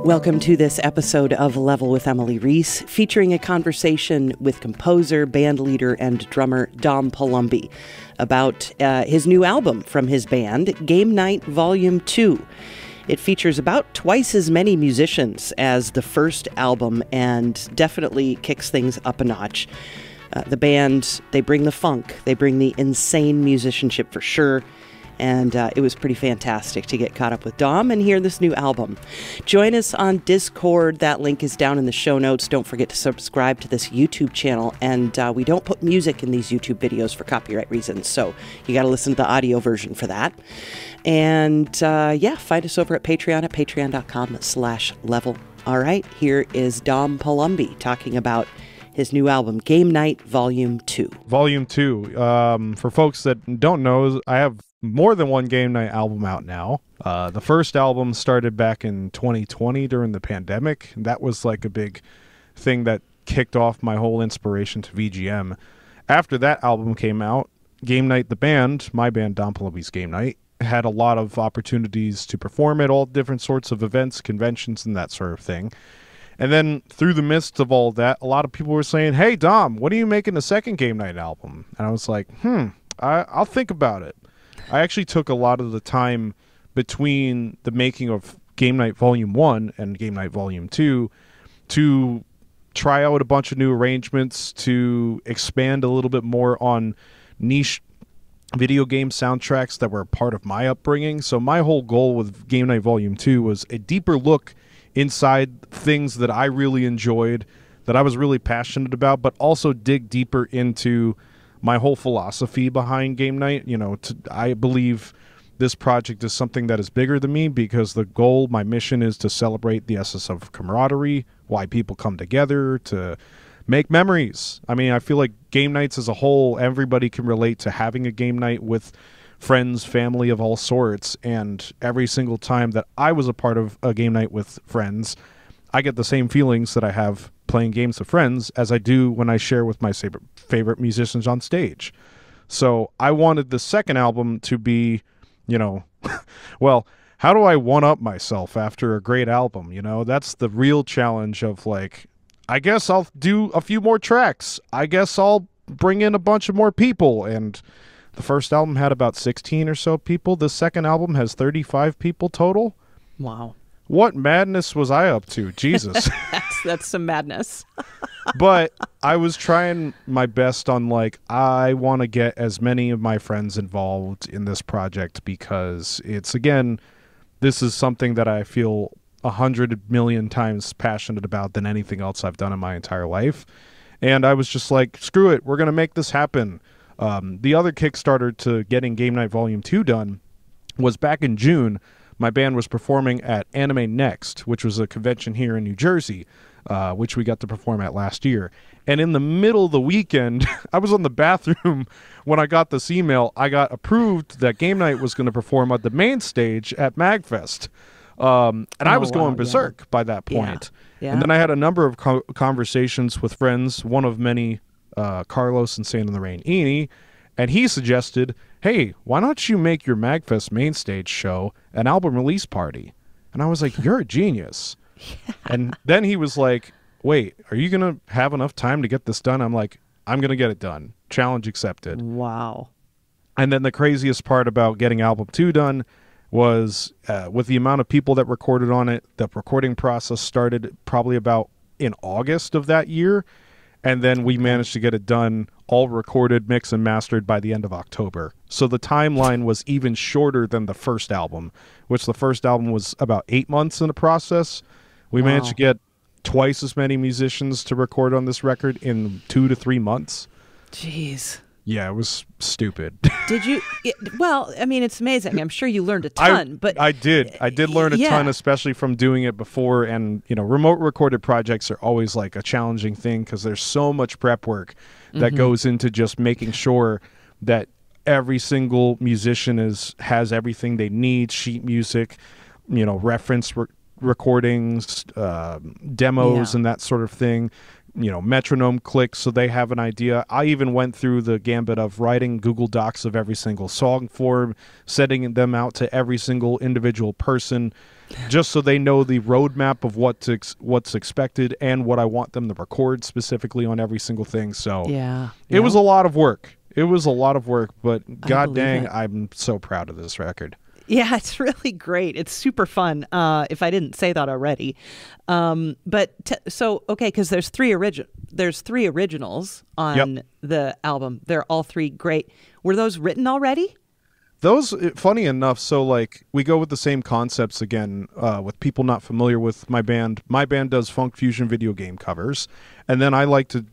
Welcome to this episode of Level with Emily Reese, featuring a conversation with composer, bandleader, and drummer Dom Palombi about his new album from his band, Game Night Volume 2. It features about twice as many musicians as the first album and definitely kicks things up a notch. The band, they bring the funk, they bring the insane musicianship for sure. And it was pretty fantastic to get caught up with Dom and hear this new album. Join us on Discord. That link is down in the show notes. Don't forget to subscribe to this YouTube channel. And we don't put music in these YouTube videos for copyright reasons, so you got to listen to the audio version for that. And yeah, find us over at Patreon at patreon.com/level. All right, here is Dom Palombi talking about his new album, Game Night Volume 2. Volume 2. For folks that don't know, I have more than one Game Night album out now. The first album started back in 2020 during the pandemic. That was like a big thing that kicked off my whole inspiration to VGM. After that album came out, Game Night, the band, my band, Dom Palombi's Game Night, had a lot of opportunities to perform at all different sorts of events, conventions, and that sort of thing. And then through the midst of all that, a lot of people were saying, "Hey, Dom, what are you making the second Game Night album?" And I was like, I'll think about it. I actually took a lot of the time between the making of Game Night Volume 1 and Game Night Volume 2 to try out a bunch of new arrangements, to expand a little bit more on niche video game soundtracks that were part of my upbringing. So my whole goal with Game Night Volume 2 was a deeper look inside things that I really enjoyed, that I was really passionate about, but also dig deeper into my whole philosophy behind Game Night. You know, I believe this project is something that is bigger than me, because the goal, my mission, is to celebrate the essence of camaraderie, why people come together to make memories. I mean, I feel like game nights as a whole, everybody can relate to having a game night with friends, family of all sorts, and every single time that I was a part of a game night with friends, I get the same feelings that I have playing games with friends as I do when I share with my favorite musicians on stage. So I wanted the second album to be, you know, well, how do I one-up myself after a great album? You know, that's the real challenge of, like, I guess I'll do a few more tracks. I guess I'll bring in a bunch of more people. And the first album had about 16 or so people. The second album has 35 people total. Wow. What madness was I up to? Jesus. That's some madness. But I was trying my best on, like, I want to get as many of my friends involved in this project, because it's, again, this is something that I feel 100 million times passionate about than anything else I've done in my entire life. And I was just like, screw it, we're going to make this happen. The other Kickstarter to getting Game Night Volume 2 done was back in June. My band was performing at Anime Next, which was a convention here in New Jersey, which we got to perform at last year. And in the middle of the weekend, I was on the bathroom when I got this email. I got approved that Game Night was going to perform at the main stage at MagFest. And I was going berserk by that point. Yeah. And then I had a number of conversations with friends, one of many, Carlos and Sand in the Rain Eni, and he suggested, hey, why don't you make your MagFest main stage show an album release party? And I was like, you're a genius. Yeah. And then he was like, wait, are you going to have enough time to get this done? I'm like, I'm going to get it done. Challenge accepted. Wow. And then the craziest part about getting album 2 done was with the amount of people that recorded on it, the recording process started probably about in August of that year. And then we managed to get it done, all recorded, mixed, and mastered by the end of October. So the timeline was even shorter than the first album, which the first album was about 8 months in the process. We managed to get twice as many musicians to record on this record in 2 to 3 months. Jeez. Yeah, it was stupid. Did you? Well, I mean, it's amazing. I'm sure you learned a ton. But I did learn a ton, especially from doing it before. And, you know, remote recorded projects are always like a challenging thing, because there's so much prep work that goes into just making sure that every single musician has everything they need, sheet music, you know, reference recordings, demos, and that sort of thing. metronome clicks so they have an idea. I even went through the gambit of writing Google Docs of every single song form, sending them out to every single individual person, just so they know the roadmap of what's expected and what I want them to record specifically on every single thing. So it was a lot of work. It was a lot of work, but god dang, I'm so proud of this record. Yeah, it's really great. It's super fun, if I didn't say that already. Because there's three originals on the album. They're all three great. Were those written already? Those, funny enough, so like we go with the same concepts again with people not familiar with my band. My band does funk fusion video game covers, and then I like to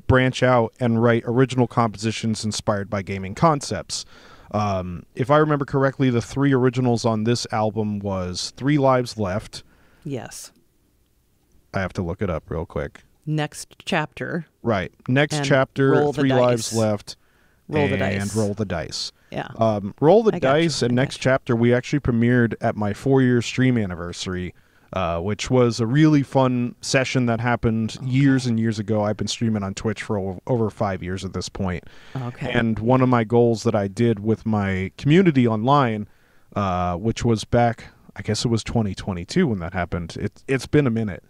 branch out and write original compositions inspired by gaming concepts. If I remember correctly, the three originals on this album was 3 Lives Left. Yes. I have to look it up real quick. Next Chapter. Right. Next Chapter, 3 Lives Left, Roll the Dice. And Roll the Dice. Yeah. Roll the Dice and Next Chapter we actually premiered at my 4-year stream anniversary, which was a really fun session that happened years and years ago. I've been streaming on Twitch for over 5 years at this point. Okay. And one of my goals that I did with my community online, which was back, I guess it was 2022 when that happened. It's been a minute.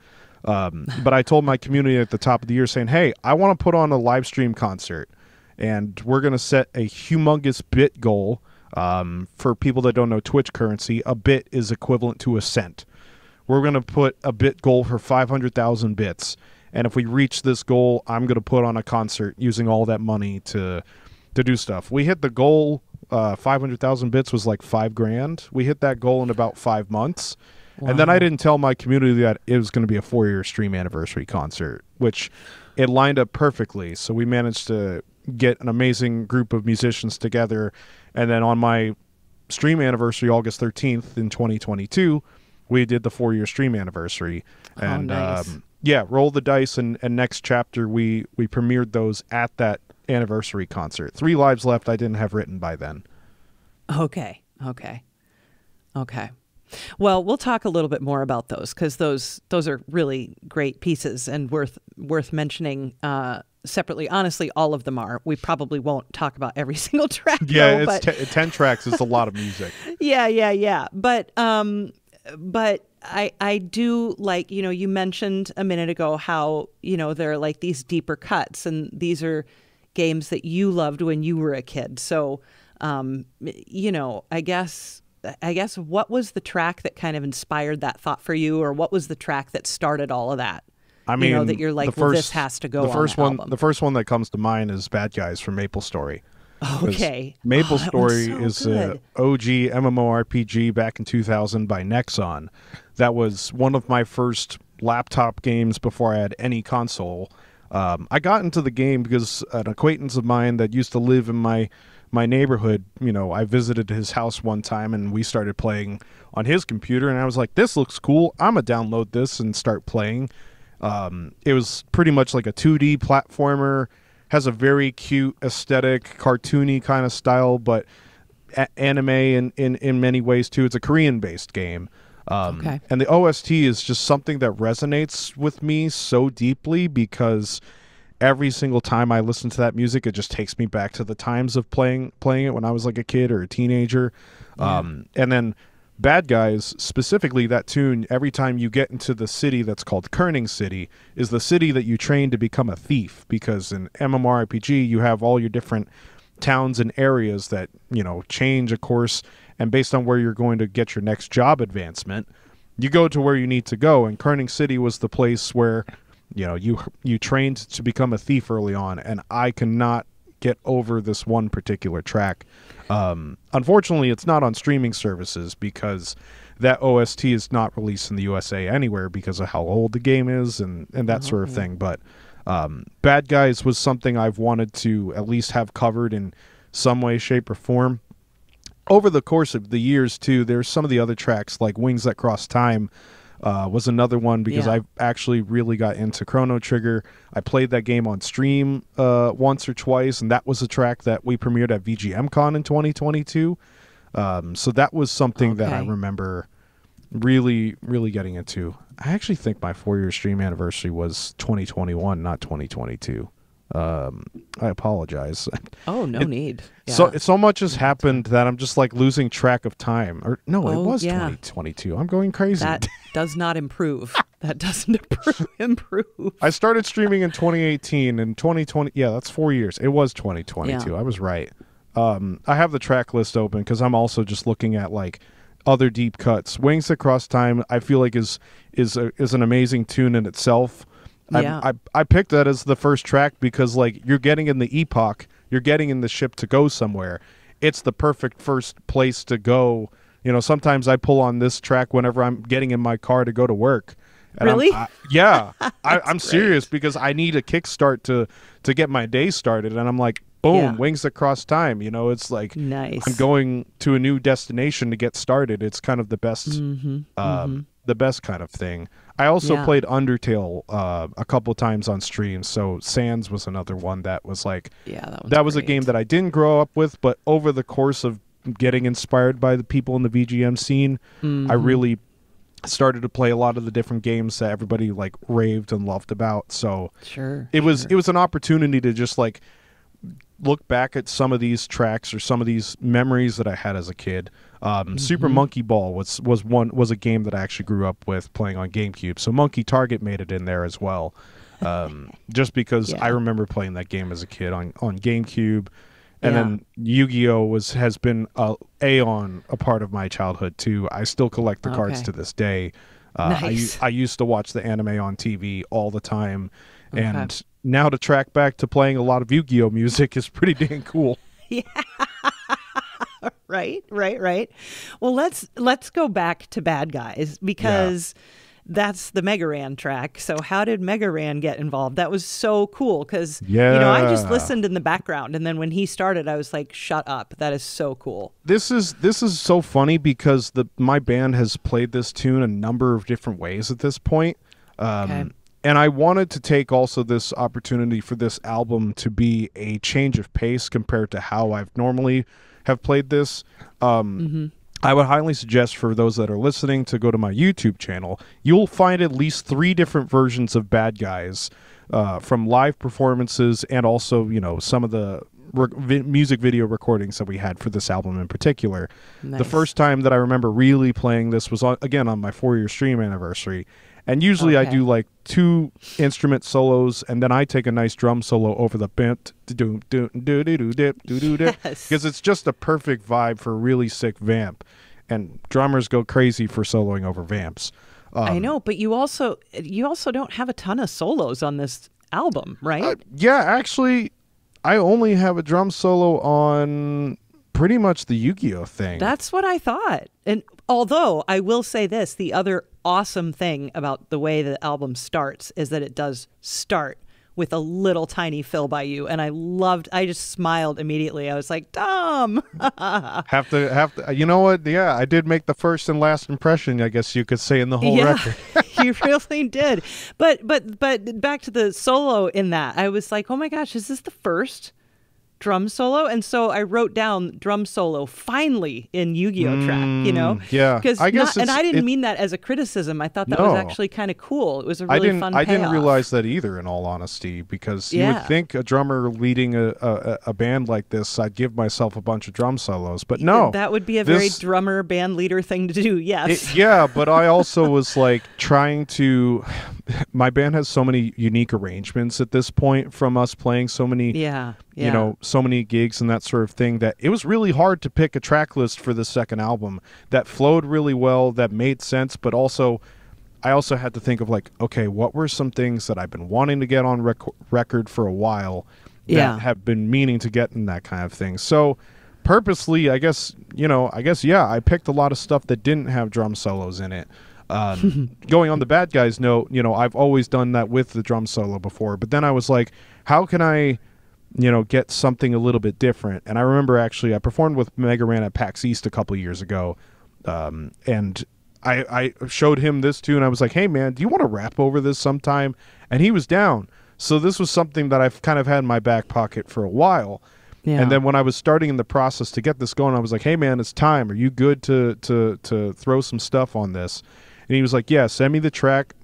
But I told my community at the top of the year saying, hey, I want to put on a live stream concert. And we're going to set a humongous bit goal. For people that don't know Twitch currency, a bit is equivalent to a cent. We're going to put a bit goal for 500,000 bits. And if we reach this goal, I'm going to put on a concert using all that money to do stuff. We hit the goal. 500,000 bits was like $5,000. We hit that goal in about 5 months. Wow. And then I didn't tell my community that it was going to be a 4-year stream anniversary concert, which it lined up perfectly. So we managed to get an amazing group of musicians together. And then on my stream anniversary, August 13th in 2022, we did the 4-year stream anniversary. And nice. Roll the Dice and Next Chapter, we premiered those at that anniversary concert. 3 Lives Left I didn't have written by then. Okay. Well, we'll talk a little bit more about those because those are really great pieces and worth mentioning separately. Honestly, all of them are. We probably won't talk about every single track. Yeah, though, it's 10 tracks is a lot of music. Yeah. But I do like, you mentioned a minute ago how, there are like these deeper cuts, and these are games that you loved when you were a kid. So, I guess what was the track that kind of inspired that thought for you, or what was the track that started all of that? I mean, that you're like, this has to go the first on one. album. The first one that comes to mind is Bad Guys from MapleStory. Okay. MapleStory is an OG MMORPG back in 2000 by Nexon. That was one of my first laptop games before I had any console. I got into the game because an acquaintance of mine that used to live in my neighborhood, I visited his house one time and we started playing on his computer, and I was like, this looks cool. I'm going to download this and start playing. It was pretty much like a 2D platformer, has a very cute aesthetic, cartoony kind of style, but anime in many ways too. It's a Korean-based game. And the OST is just something that resonates with me so deeply because every single time I listen to that music, it just takes me back to the times of playing it when I was like a kid or a teenager. Yeah. And then Bad Guys, specifically that tune, every time you get into the city that's called Kerning City, is the city that you train to become a thief, because in MMORPG you have all your different towns and areas that, change, of course, and based on where you're going to get your next job advancement, you go to where you need to go, and Kerning City was the place where you trained to become a thief early on, and I cannot get over this one particular track. Unfortunately, it's not on streaming services because that OST is not released in the USA anywhere because of how old the game is and that sort of thing. But Bad Guys was something I've wanted to at least have covered in some way, shape, or form. Over the course of the years, too, there's some of the other tracks, like Wings That Cross Time, was another one because I actually really got into Chrono Trigger. I played that game on stream once or twice, and that was a track that we premiered at VGMCon in 2022. So that was something that I remember really, really getting into. I actually think my 4-year stream anniversary was 2021, not 2022. I apologize. Oh, no need. Yeah. So much has happened that I'm just like losing track of time. Or no, it was 2022. I'm going crazy. That does not improve. That doesn't improve. I started streaming in 2018 and 2020. Yeah, that's 4 years. It was 2022. I was right. I have the track list open because I'm also just looking at like other deep cuts. Wings Across Time, I feel like is an amazing tune in itself. Yeah. I picked that as the first track because like you're getting in the epoch, you're getting in the ship to go somewhere. It's the perfect first place to go. You know, sometimes I pull on this track whenever I'm getting in my car to go to work. And really? I'm serious because I need a kickstart to get my day started. And I'm like, boom, Wings Across Time. You know, it's like nice. I'm going to a new destination to get started. It's kind of the best, the best kind of thing. I also played Undertale a couple times on stream. So Sands was another one that was like, that was a game that I didn't grow up with, but over the course of getting inspired by the people in the VGM scene, I really started to play a lot of the different games that everybody like raved and loved about. So it was an opportunity to just like look back at some of these tracks or some of these memories that I had as a kid. Super Monkey Ball was a game that I actually grew up with playing on GameCube. So Monkey Target made it in there as well. Just because I remember playing that game as a kid on GameCube. And then Yu-Gi-Oh has been a part of my childhood too. I still collect the cards to this day. Nice. I used to watch the anime on TV all the time, and now to track back to playing a lot of Yu-Gi-Oh music is pretty dang cool. Yeah. Right. Well, let's go back to Bad Guys because that's the Mega Ran track. So how did Mega Ran get involved? That was so cool because you know, I just listened in the background, and then when he started, I was like, "Shut up! That is so cool." This is so funny because my band has played this tune a number of different ways at this point. And I wanted to take also this opportunity for this album to be a change of pace compared to how I've normally have played this. I would highly suggest for those that are listening to go to my YouTube channel. You'll find at least 3 different versions of Bad Guys, from live performances and also, you know, some of the music video recordings that we had for this album in particular. Nice. The first time that I remember really playing this was again on my 4-year stream anniversary. And usually I do like 2 instrument solos, and then I take a nice drum solo over the bent, because it's just a perfect vibe for a really sick vamp, and drummers go crazy for soloing over vamps. I know, but you also don't have a ton of solos on this album, right? Yeah, actually, I only have a drum solo on pretty much the Yu-Gi-Oh thing. That's what I thought. And although I will say this, the other awesome thing about the way the album starts is that it does start with a little tiny fill by you, and I just smiled immediately. I was like, Tom. have to you know what, I did make the first and last impression, I guess you could say, in the whole record. You really did. But back to the solo in that, I was like, oh my gosh, is this the first drum solo? And so I wrote down drum solo finally in Yu-Gi-Oh track, you know? Yeah. And I didn't mean that as a criticism. I thought that was actually kind of cool. It was a really fun payoff. I didn't realize that either, in all honesty, because you would think a drummer leading a band like this, I'd give myself a bunch of drum solos, but no. That would be a very drummer band leader thing to do, yes. But I also was like trying to... My band has so many unique arrangements at this point from us playing so many, you know, so many gigs and that sort of thing, that it was really hard to pick a track list for the second album that flowed really well, that made sense, but also I also had to think of like, okay, what were some things that I've been wanting to get on record for a while that have been meaning to get in that kind of thing. So purposely, I guess, I picked a lot of stuff that didn't have drum solos in it. Going on the Bad Guys note, I've always done that with the drum solo before, but then I was like, how can I, get something a little bit different? And I remember actually I performed with Mega Ran at PAX East a couple years ago, and I showed him this tune. I was like, hey man, do you want to rap over this sometime? And he was down. So this was something that I've kind of had in my back pocket for a while. Yeah. And then when I was starting in the process to get this going, I was like, hey, man, it's time. Are you good to throw some stuff on this? And he was like, yeah, send me the track.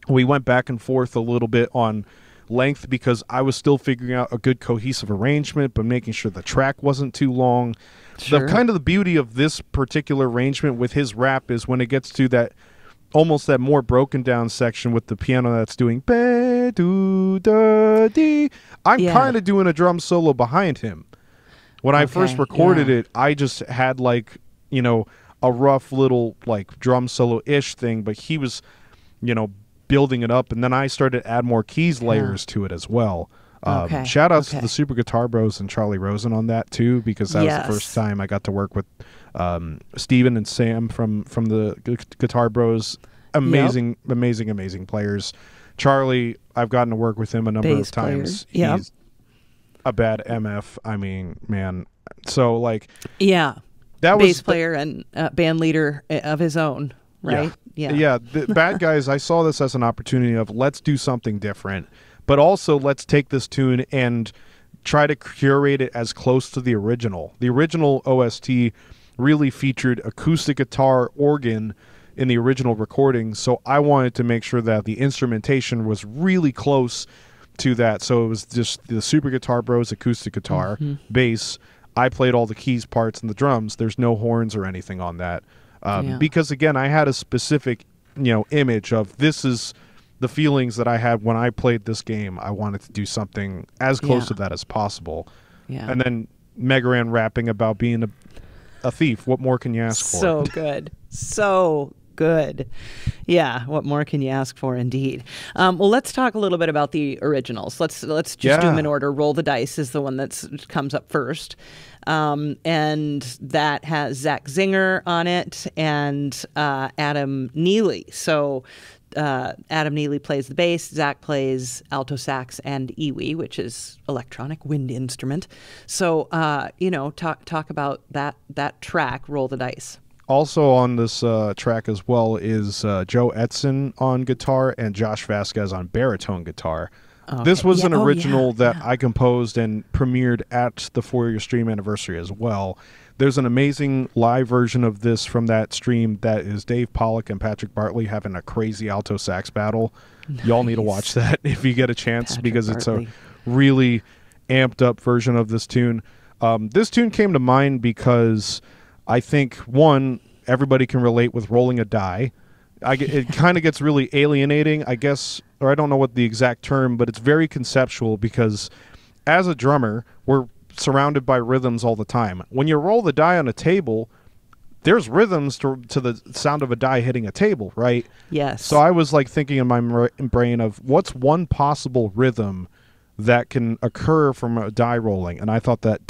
We went back and forth a little bit on length because I was still figuring out a good cohesive arrangement, but making sure the track wasn't too long. Sure. The kind of the beauty of this particular arrangement with his rap is when it gets to that almost that more broken down section with the piano that's doing ba do da dee. I'm kind of doing a drum solo behind him. When I first recorded it, I just had like, you know, a rough little like drum solo ish thing, but he was, you know, building it up, and then I started to add more keys layers to it as well. Shout outs to the Super Guitar Bros and Charlie Rosen on that too, because that was the first time I got to work with Steven and Sam from the Guitar Bros. Amazing players. Charlie, I've gotten to work with him a number of times. He's a bad MF. I mean, man. So like, that was bass player and band leader of his own, right? Yeah, the Bad Guys, I saw this as an opportunity of let's do something different, but also let's take this tune and try to curate it as close to the original. The original OST really featured acoustic guitar, organ in the original recording, so I wanted to make sure that the instrumentation was really close to that. So it was just the Super Guitar Bros acoustic guitar, bass. I played all the keys parts and the drums. There's no horns or anything on that. Because again, I had a specific, you know, image of this is the feelings that I had when I played this game. I wanted to do something as close to that as possible. Yeah. And then Megaran rapping about being a thief. What more can you ask for? So good. So good. Yeah, what more can you ask for, indeed? Well, let's talk a little bit about the originals. Let's just do them in order. Roll the Dice is the one that comes up first. And that has Zach Zinger on it and Adam Neely. So Adam Neely plays the bass, Zach plays alto sax and iwi, which is electronic wind instrument. So, you know, talk about that track, Roll the Dice. Also on this track as well is Joe Edson on guitar and Josh Vasquez on baritone guitar. Okay. This was an original that I composed and premiered at the 4-year stream anniversary as well. There's an amazing live version of this from that stream that is Dave Pollock and Patrick Bartley having a crazy alto sax battle. Nice. Y'all need to watch that if you get a chance, because it's a really amped up version of this tune. This tune came to mind because I think, one, everybody can relate with rolling a die. It kind of gets really alienating, I guess, or I don't know what the exact term, but it's very conceptual because as a drummer, we're surrounded by rhythms all the time. When you roll the die on a table, there's rhythms to the sound of a die hitting a table, right? Yes. So I was like thinking in my brain of what's one possible rhythm that can occur from a die rolling, and I thought that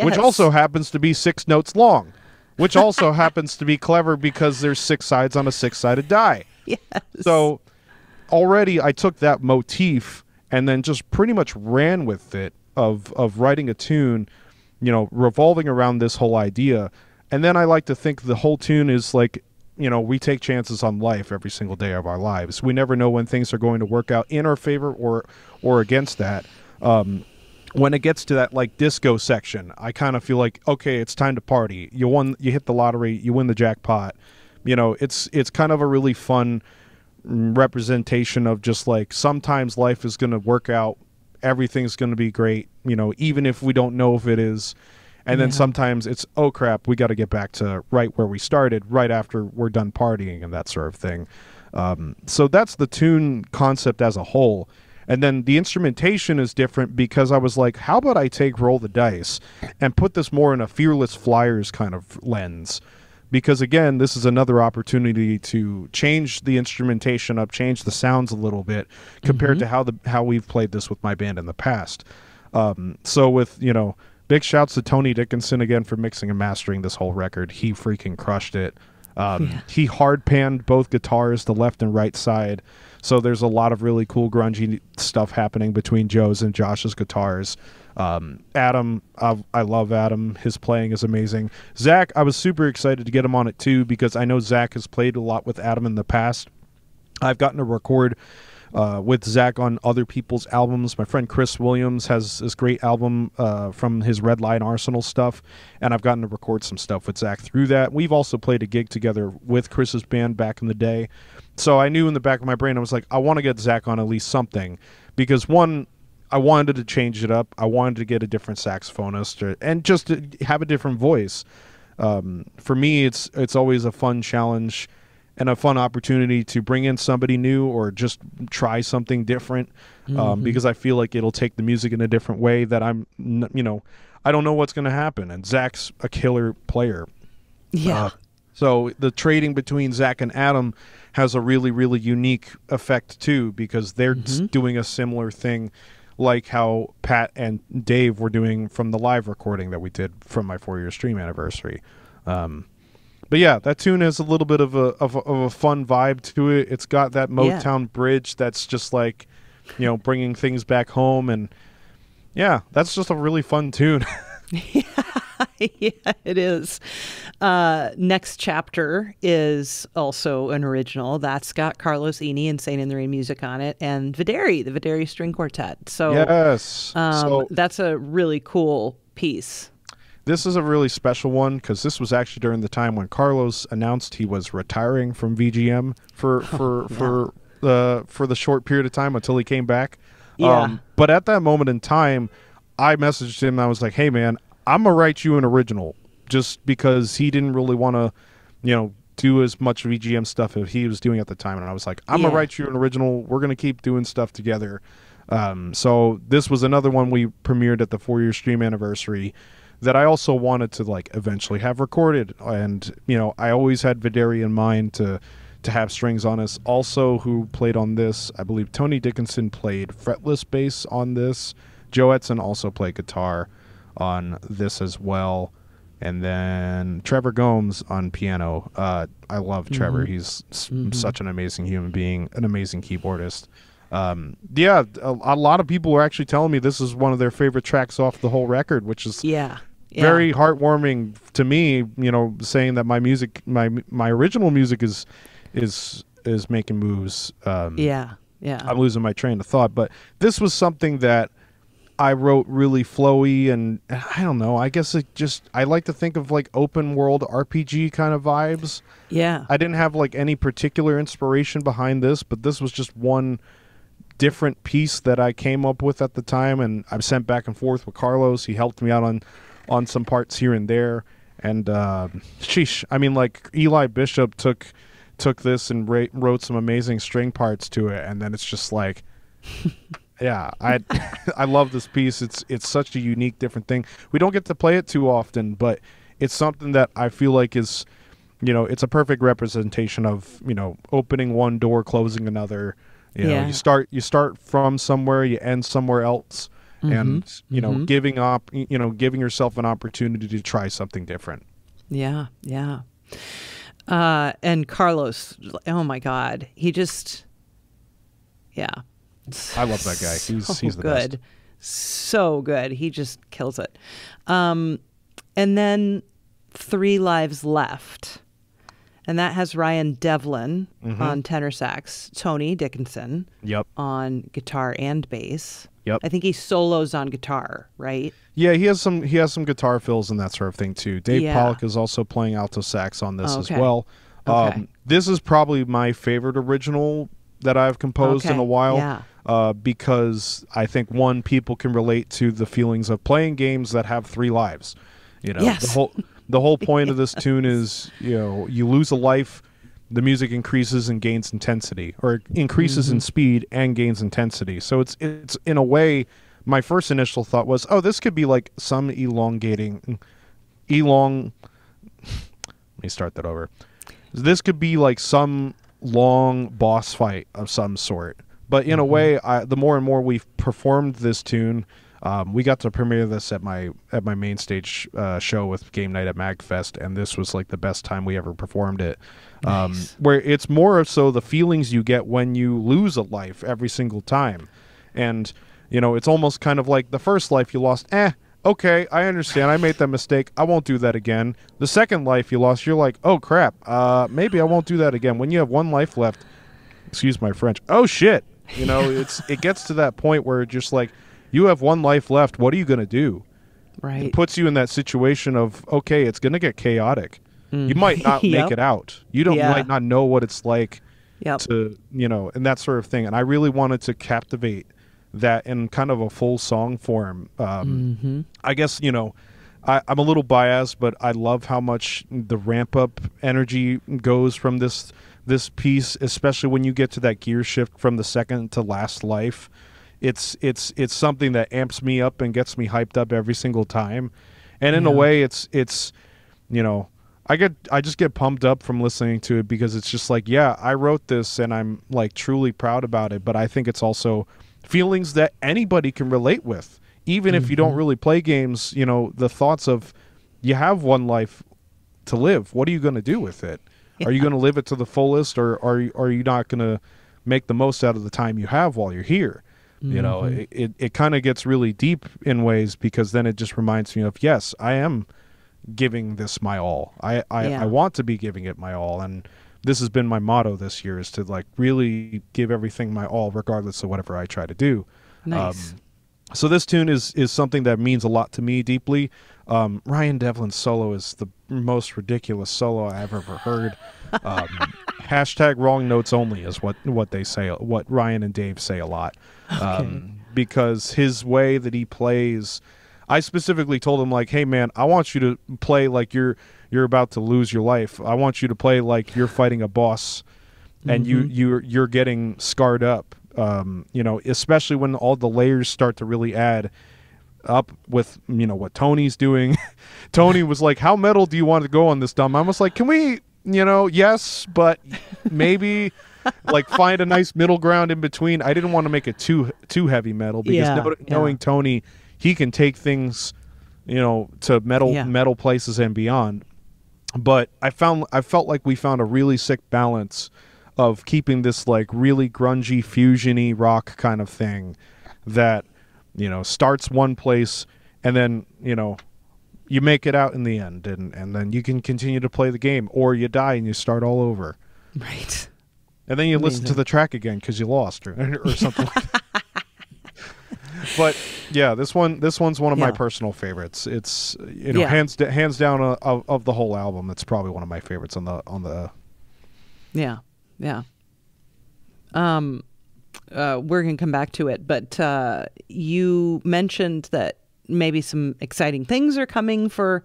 which also happens to be 6 notes long. Which also happens to be clever because there's 6 sides on a 6-sided die. Yes. So already I took that motif and then just pretty much ran with it of writing a tune, you know, revolving around this whole idea. And then I like to think the whole tune is like, you know, we take chances on life every single day of our lives. We never know when things are going to work out in our favor or against that. When it gets to that like disco section, I kind of feel like, okay, it's time to party. You hit the lottery, you win the jackpot. You know, it's kind of a really fun representation of just like sometimes life is going to work out, everything's going to be great, you know, even if we don't know if it is. And then sometimes it's, oh crap, we got to get back to right where we started, right after we're done partying and that sort of thing. So that's the tune concept as a whole. And then the instrumentation is different because I was like, how about I take Roll the Dice and put this more in a Fearless Flyers kind of lens? Because again, this is another opportunity to change the instrumentation up, change the sounds a little bit compared to how we've played this with my band in the past. So with, you know, big shouts to Tony Dickinson again for mixing and mastering this whole record. He freaking crushed it. He hard panned both guitars, the left and right side. So there's a lot of really cool grungy stuff happening between Joe's and Josh's guitars. Adam, I love Adam. His playing is amazing. Zach, I was super excited to get him on it too because I know Zach has played a lot with Adam in the past. I've gotten to record with Zach on other people's albums. My friend Chris Williams has this great album from his Red Line Arsenal stuff, and I've gotten to record some stuff with Zach through that. We've also played a gig together with Chris's band back in the day. So I knew in the back of my brain, I was like, I want to get Zach on at least something, because one, I wanted to change it up. I wanted to get a different saxophonist and just to have a different voice. For me, it's always a fun challenge and a fun opportunity to bring in somebody new or just try something different, because I feel like it'll take the music in a different way that I don't know what's going to happen. And Zach's a killer player. Yeah. So the trading between Zach and Adam has a really, really unique effect too, because they're doing a similar thing like how Pat and Dave were doing from the live recording that we did from my 4-year stream anniversary. But yeah, that tune has a little bit of a fun vibe to it. It's got that Motown bridge that's just like, bringing things back home. And yeah, that's just a really fun tune. Yeah, it is. Next Chapter is also an original. That's got Carlos Eni and Saint in the Rain music on it, and Videri, the Videri String Quartet. So yes, that's a really cool piece. This is a really special one because this was actually during the time when Carlos announced he was retiring from VGM for the short period of time until he came back. Yeah. But at that moment in time, I messaged him. I was like, "Hey, man, I'm gonna write you an original," just because he didn't really want to, do as much VGM stuff as he was doing at the time. And I was like, "I'm gonna write you an original. We're gonna keep doing stuff together." So this was another one we premiered at the 4-year stream anniversary that I also wanted to eventually have recorded. And I always had Videri in mind to have strings on us. Also, who played on this, I believe Tony Dickinson played fretless bass on this. Joe Edson also played guitar on this as well, and then Trevor Gomes on piano. I love Trevor. He's such an amazing human being, an amazing keyboardist. A lot of people were actually telling me this is one of their favorite tracks off the whole record, which is very heartwarming to me, saying that my music, my original music is making moves. I'm losing my train of thought, but this was something that I wrote really flowy, and I don't know, I guess I like to think of open world RPG kind of vibes. Yeah. I didn't have any particular inspiration behind this, but this was just one different piece that I came up with at the time, and I've sent back and forth with Carlos. He helped me out on some parts here and there. And sheesh, I mean, Eli Bishop took this and wrote some amazing string parts to it, and then it's just yeah, I love this piece. It's such a unique, different thing. We don't get to play it too often, but it's something that I feel like is, it's a perfect representation of, opening one door, closing another. You start from somewhere, you end somewhere else, and giving yourself an opportunity to try something different. Yeah. And Carlos, oh my God, he just, I love that guy. He's the good. best. So good. He just kills it. And then 3 Lives Left. And that has Ryan Devlin on tenor sax, Tony Dickinson on guitar and bass. Yep. I think he solos on guitar, right? Yeah, he has some guitar fills and that sort of thing too. Dave Pollock is also playing alto sax on this as well. This is probably my favorite original that I've composed in a while. Because I think people can relate to the feelings of playing games that have 3 lives. The whole point of this tune is, you lose a life, the music increases and gains intensity, or increases in speed and gains intensity. So it's in a way, my first initial thought was, this could be some let me start that over. This could be some long boss fight of some sort. But in a way, the more and more we've performed this tune, we got to premiere this at my main stage show with Game Night at MagFest, and this was the best time we ever performed it. Nice. Where it's more so the feelings you get when you lose a life every single time. And, it's almost kind of like the first life you lost, okay, I understand, I made that mistake, I won't do that again. The second life you lost, you're like, oh crap, maybe I won't do that again. When you have 1 life left, excuse my French, oh shit, You know, it gets to that point where it's just like, you have one life left. What are you going to do? Right. It puts you in that situation of, okay, it's going to get chaotic. You might not make it out. You might not know what it's like to, you know, and that sort of thing. And I really wanted to captivate that in kind of a full song form. I guess, you know, I'm a little biased, but I love how much the ramp up energy goes from this piece, especially when you get to that gear shift from the second to last life. It's something that amps me up and gets me hyped up every single time. And in a way, it's you know, I just get pumped up from listening to it, because it's just like, yeah, I wrote this and I'm like truly proud about it, but I think it's also feelings that anybody can relate with. Even if you don't really play games, you know, the thoughts of, you have one life to live. What are you going to do with it? Are you going to live it to the fullest, or are you not going to make the most out of the time you have while you're here? You know, it kind of gets really deep in ways, because then it just reminds me of, yes, I am giving this my all. I want to be giving it my all. And this has been my motto this year, is to like really give everything my all, regardless of whatever I try to do. Nice. So this tune is something that means a lot to me deeply. Ryan Devlin's solo is the most ridiculous solo I've ever heard. Hashtag wrong notes only is what they say, what Ryan and Dave say a lot. Because his way that he plays, I specifically told him, like, hey man, I want you to play like you're about to lose your life. I want you to play like you're fighting a boss and you're getting scarred up. You know, especially when all the layers start to really add up with, you know, what Tony's doing. Tony was like, how metal do you want to go on this dumb? I was like, can we, you know, yes, but maybe like find a nice middle ground in between. I didn't want to make it too heavy metal, because knowing Tony, he can take things, you know, to metal places and beyond. But I felt like we found a really sick balance of keeping this like really grungy, fusiony rock kind of thing that, you know, starts one place and then, you know, you make it out in the end, and then you can continue to play the game, or you die and you start all over. Right. And then you listen to the track again because you lost or something like that. But yeah, this one's one of my personal favorites. It's, you know, hands down of the whole album, it's probably one of my favorites on the Yeah. We're going to come back to it, but you mentioned that maybe some exciting things are coming for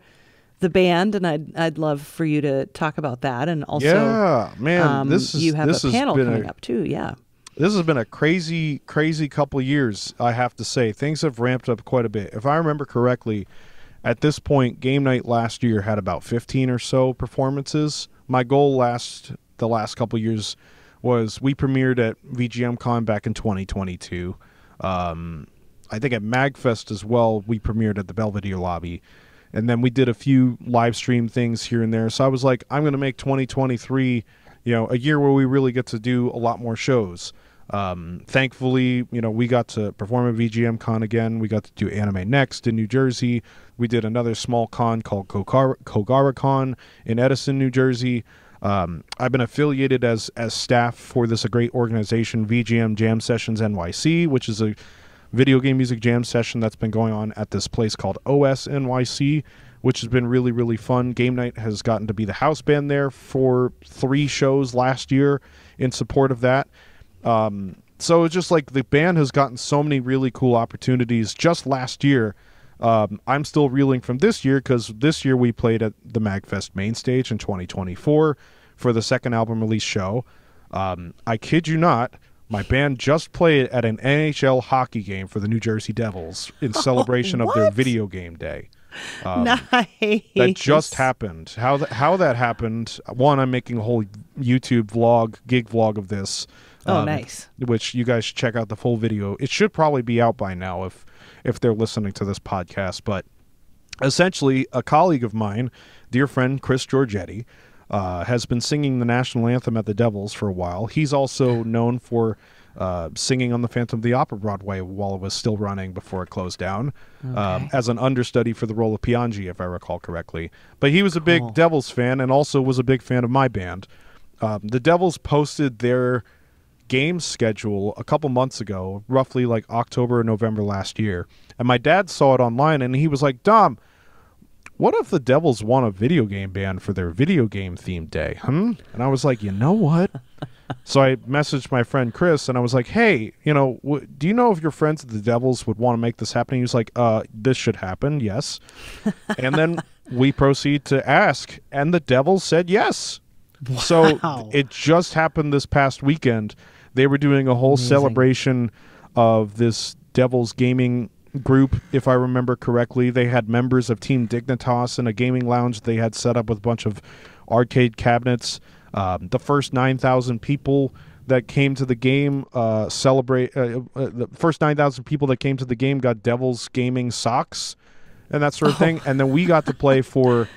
the band, and I'd love for you to talk about that. And also, you have a panel coming up too. Yeah. This has been a crazy couple years, I have to say. Things have ramped up quite a bit. If I remember correctly, at this point, Game Night last year had about 15 or so performances. My goal the last couple years was, we premiered at VGMCon back in 2022. I think at MagFest as well, we premiered at the Belvedere lobby. And then we did a few live stream things here and there. So I was like, I'm going to make 2023, you know, a year where we really get to do a lot more shows. Thankfully, you know, we got to perform at VGMCon again. We got to do Anime Next in New Jersey. We did another small con called KogaraCon in Edison, New Jersey. I've been affiliated as staff for this great organization, VGM Jam Sessions NYC, which is a video game music jam session that's been going on at this place called OS NYC, which has been really, really fun. Game Night has gotten to be the house band there for 3 shows last year in support of that. So it's just like the band has gotten so many really cool opportunities just last year. I'm still reeling from this year, because this year we played at the MagFest main stage in 2024 for the second album release show. I kid you not, my band just played at an NHL hockey game for the New Jersey Devils in celebration of their video game day. Nice. That just happened. How that happened, one, I'm making a whole YouTube vlog, gig vlog of this. Nice. Which you guys should check out the full video. It should probably be out by now if they're listening to this podcast. But essentially, a colleague of mine, dear friend Chris Giorgetti, has been singing the national anthem at the Devils for a while. He's also known for singing on the Phantom of the Opera Broadway while it was still running before it closed down, as an understudy for the role of Piangi, if I recall correctly. But he was a big Devils fan and also was a big fan of my band. The Devils posted their game schedule a couple months ago, roughly like October or November last year. And my dad saw it online, and he was like, Dom, what if the Devils want a video game band for their video game themed day? And I was like, you know what? So I messaged my friend Chris, and I was like, hey, you know, do you know if your friends at the Devils would want to make this happen? He was like, this should happen, yes. And then we proceed to ask, and the Devils said yes. Wow. So it just happened this past weekend. They were doing a whole celebration of this Devils gaming group, if I remember correctly. They had members of Team Dignitas in a gaming lounge they had set up with a bunch of arcade cabinets. The first 9,000 people that came to the game the first 9,000 people that came to the game got Devils gaming socks and that sort of thing. And then we got to play for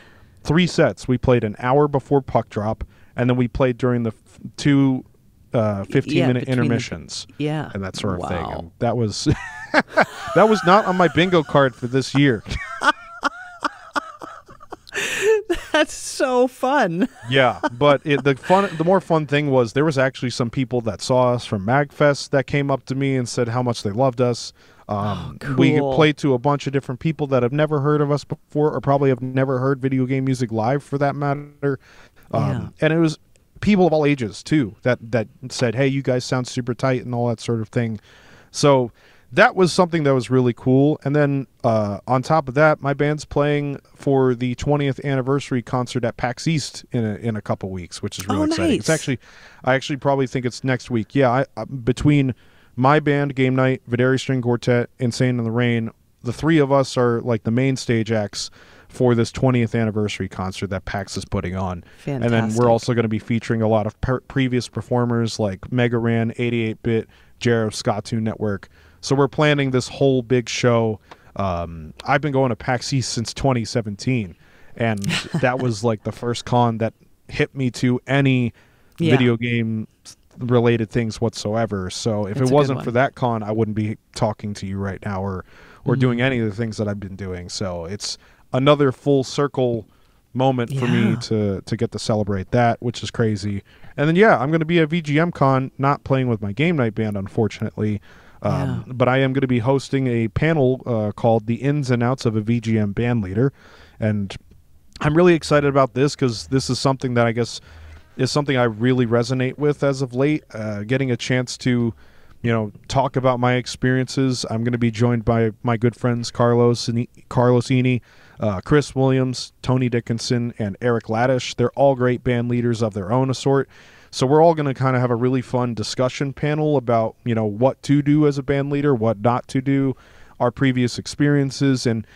3 sets. We played an hour before puck drop, and then we played during the two 15-minute intermissions. And that sort of thing. And that was that was not on my bingo card for this year. That's so fun. Yeah, but the more fun thing was there was actually some people that saw us from MagFest that came up to me and said how much they loved us. Cool. We played to a bunch of different people that have never heard of us before, or probably have never heard video game music live for that matter. And it was people of all ages too that said, hey, you guys sound super tight and all that sort of thing. So that was something that was really cool. And then on top of that, my band's playing for the 20th anniversary concert at PAX East in a couple weeks, which is really exciting. Nice. I actually probably think it's next week. Yeah, between my band, Game Night, Videri String Quartet, Insane in the Rain, the 3 of us are like the main stage acts for this 20th anniversary concert that PAX is putting on. Fantastic. And then we're also going to be featuring a lot of previous performers like Mega Ran, 88-Bit, Jarrow, Scottoon Network. So we're planning this whole big show. I've been going to PAX East since 2017, and that was like the first con that hit me to any video game related things whatsoever. So if it wasn't for that con, I wouldn't be talking to you right now or doing any of the things that I've been doing. So it's another full circle moment for me to get to celebrate that, which is crazy. And then I'm going to be at VGM Con, not playing with my Game Night band, unfortunately. But I am going to be hosting a panel called The Ins and Outs of a VGM Band Leader. And I'm really excited about this because this is something that I guess is something I really resonate with as of late. Getting a chance to, talk about my experiences. I'm going to be joined by my good friends Carlos Eni, Chris Williams, Tony Dickinson, and Eric Laddish. They're all great band leaders of their own sort. So we're all going to kind of have a really fun discussion panel about, what to do as a band leader, what not to do, our previous experiences, and,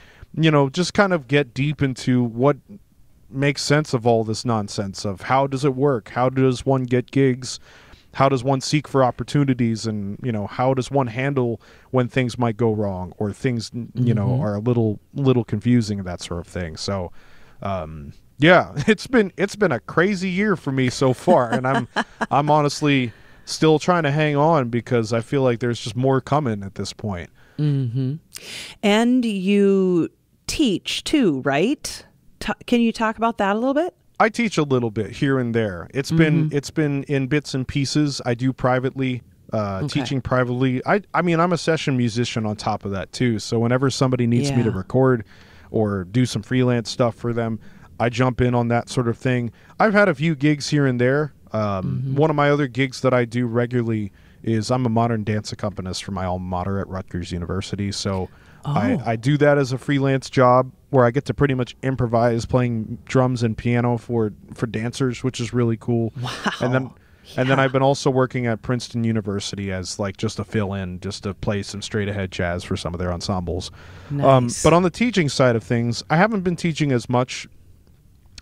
just kind of get deep into what makes sense of all this nonsense of how does it work? How does one get gigs? How does one seek for opportunities? And, how does one handle when things might go wrong or things, are a little confusing and that sort of thing. So, it's been a crazy year for me so far, and I'm honestly still trying to hang on because I feel like there's just more coming at this point. And you teach too, right? Can you talk about that a little bit? I teach a little bit here and there. It's been in bits and pieces. I do privately, teaching privately. I mean, I'm a session musician on top of that too. So whenever somebody needs me to record or do some freelance stuff for them, I jump in on that sort of thing. I've had a few gigs here and there. One of my other gigs that I do regularly is I'm a modern dance accompanist for my alma mater at Rutgers University. So I do that as a freelance job where I get to pretty much improvise playing drums and piano for dancers, which is really cool. Wow. And then I've been also working at Princeton University as like just a fill-in, just to play some straight-ahead jazz for some of their ensembles. Nice. But on the teaching side of things, I haven't been teaching as much.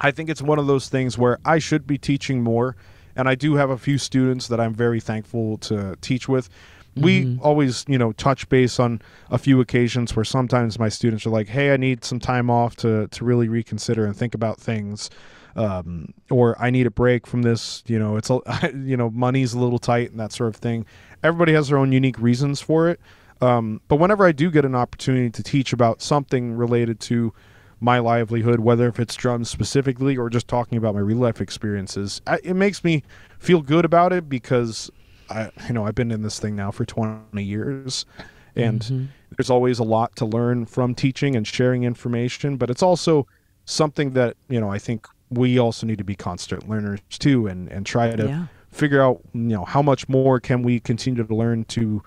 I think it's one of those things where I should be teaching more, and I do have a few students that I'm very thankful to teach with. We always, touch base on a few occasions where sometimes my students are like, hey, I need some time off to really reconsider and think about things. Or I need a break from this, it's, money's a little tight and that sort of thing. Everybody has their own unique reasons for it. But whenever I do get an opportunity to teach about something related to my livelihood, whether if it's drums specifically or just talking about my real life experiences, it makes me feel good about it because I've been in this thing now for 20 years, and there's always a lot to learn from teaching and sharing information, but it's also something that, I think we also need to be constant learners too, and try to figure out, how much more can we continue to learn to,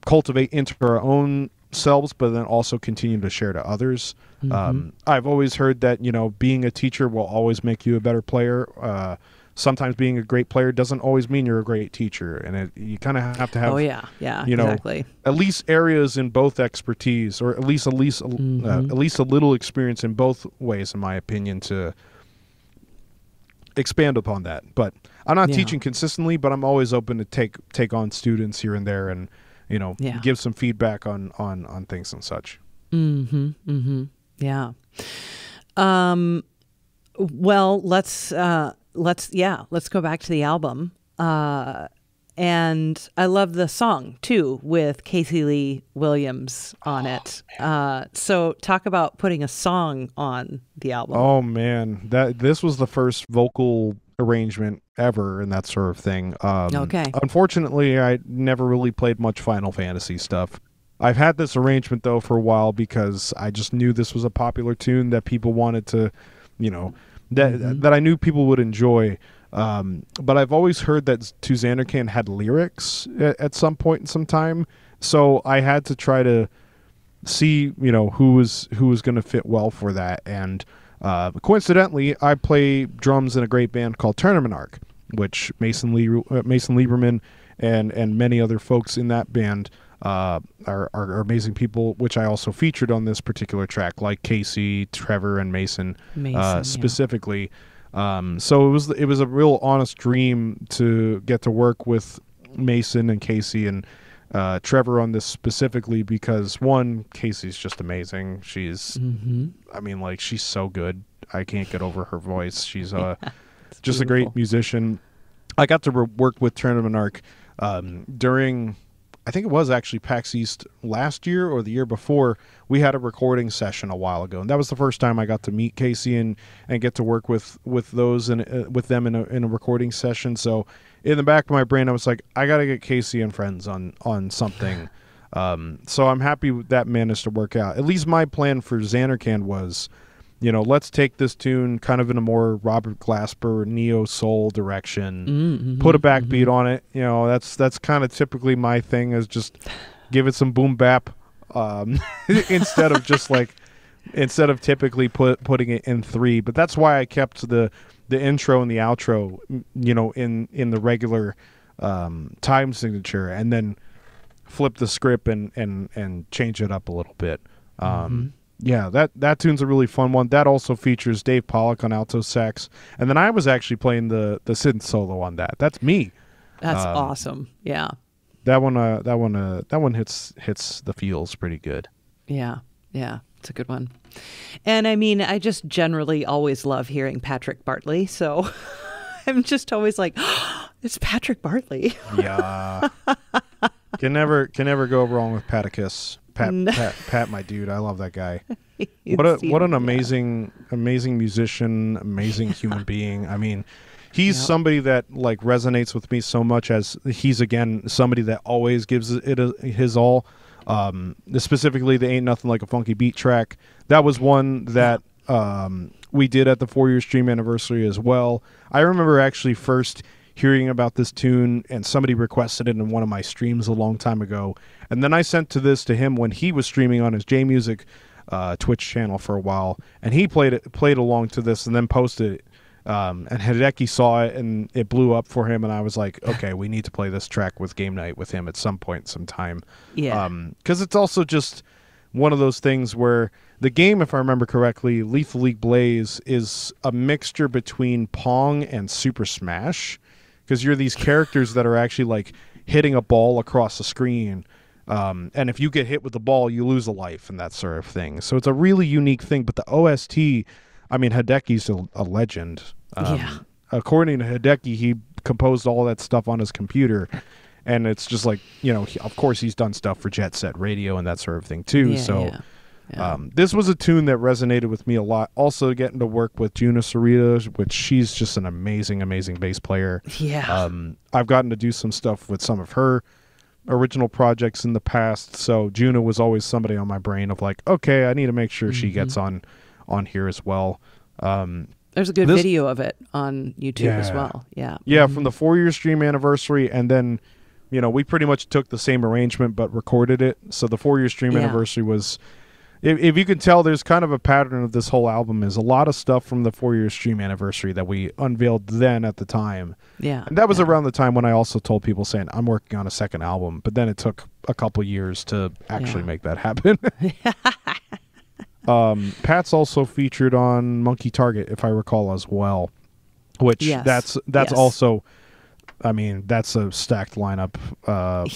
cultivate into our own selves, but then also continue to share to others. I've always heard that, being a teacher will always make you a better player. Sometimes being a great player doesn't always mean you're a great teacher, and you kind of have to have, exactly, at least areas in both expertise, or at least a little experience in both ways, in my opinion, to expand upon that. But I'm not teaching consistently, but I'm always open to take on students here and there, and give some feedback on things and such. Yeah. Well, let's go back to the album. And I love the song too, with Casey Lee Williams on it. So talk about putting a song on the album. Oh man, this was the first vocal arrangement ever and that sort of thing. Okay. Unfortunately, I never really played much Final Fantasy stuff. I've had this arrangement though for a while because I just knew this was a popular tune that people wanted to, that I knew people would enjoy. But I've always heard that To Xandercan had lyrics at some point in some time, so I had to try to see, who was going to fit well for that. And coincidentally, I play drums in a great band called Tournament Arc, which Mason Lieberman and many other folks in that band are amazing people, which I also featured on this particular track, like Casey, Trevor, and Mason specifically. So it was a real honest dream to get to work with Mason and Casey and Trevor on this specifically because, one, Casey's just amazing. She's, she's so good. I can't get over her voice. She's just a great musician. I got to work with Tournament Arc during, I think it was actually PAX East last year or the year before. We had a recording session a while ago, and that was the first time I got to meet Casey and get to work with those and with them in a recording session. So in the back of my brain, I was like, I got to get Casey and friends on something. So I'm happy that managed to work out. At least my plan for Xandercan was, let's take this tune kind of in a more Robert Glasper neo soul direction, put a backbeat on it. That's kind of typically my thing, is just give it some boom bap, instead of typically putting it in 3. But that's why I kept the intro and the outro, in the regular time signature, and then flip the script and change it up a little bit. Yeah, that tune's a really fun one. That also features Dave Pollock on alto sax, and then I was actually playing the synth solo on that. That's me. That's awesome. Yeah. That one hits the feels pretty good. Yeah, it's a good one. And I just generally always love hearing Patrick Bartley, so I'm just always like, oh, it's Patrick Bartley. Yeah. Can never go wrong with Paticus. Pat, my dude, I love that guy. What an amazing musician, amazing human being. He's somebody that resonates with me so much, as he's again somebody that always gives it his all. Specifically, the Ain't Nothing Like a Funky Beat track. That was one that we did at the 4-year stream anniversary as well. I remember actually first hearing about this tune, and somebody requested it in one of my streams a long time ago, and then I sent this to him when he was streaming on his J Music Twitch channel for a while, and he played along to this and then posted it, and Hideki saw it and it blew up for him, and I was like, okay, we need to play this track with Game Night with him at some point, sometime. Yeah. Because it's also just one of those things where the game, if I remember correctly, Lethal League Blaze, is a mixture between Pong and Super Smash, because you're these characters that are actually hitting a ball across the screen, and if you get hit with the ball, you lose a life and that sort of thing. So it's a really unique thing. But the OST, Hideki's a legend. According to Hideki, he composed all that stuff on his computer, and it's just of course he's done stuff for Jet Set Radio and that sort of thing too. This was a tune that resonated with me a lot. Also getting to work with Juna Sarita, which she's just an amazing, amazing bass player. Yeah. I've gotten to do some stuff with some of her original projects in the past. So Juna was always somebody on my brain of like, okay, I need to make sure she gets on here as well. There's a good video of it on YouTube as well. Yeah. Yeah, from the 4-year stream anniversary, and then, we pretty much took the same arrangement but recorded it. So the 4-year stream anniversary was, if you can tell, there's kind of a pattern of this whole album is a lot of stuff from the 4-year stream anniversary that we unveiled then at the time. Yeah. And that was around the time when I also told people saying, I'm working on a second album, but then it took a couple years to actually make that happen. Pat's also featured on Monkey Target, if I recall, as well, which that's also, I mean, that's a stacked lineup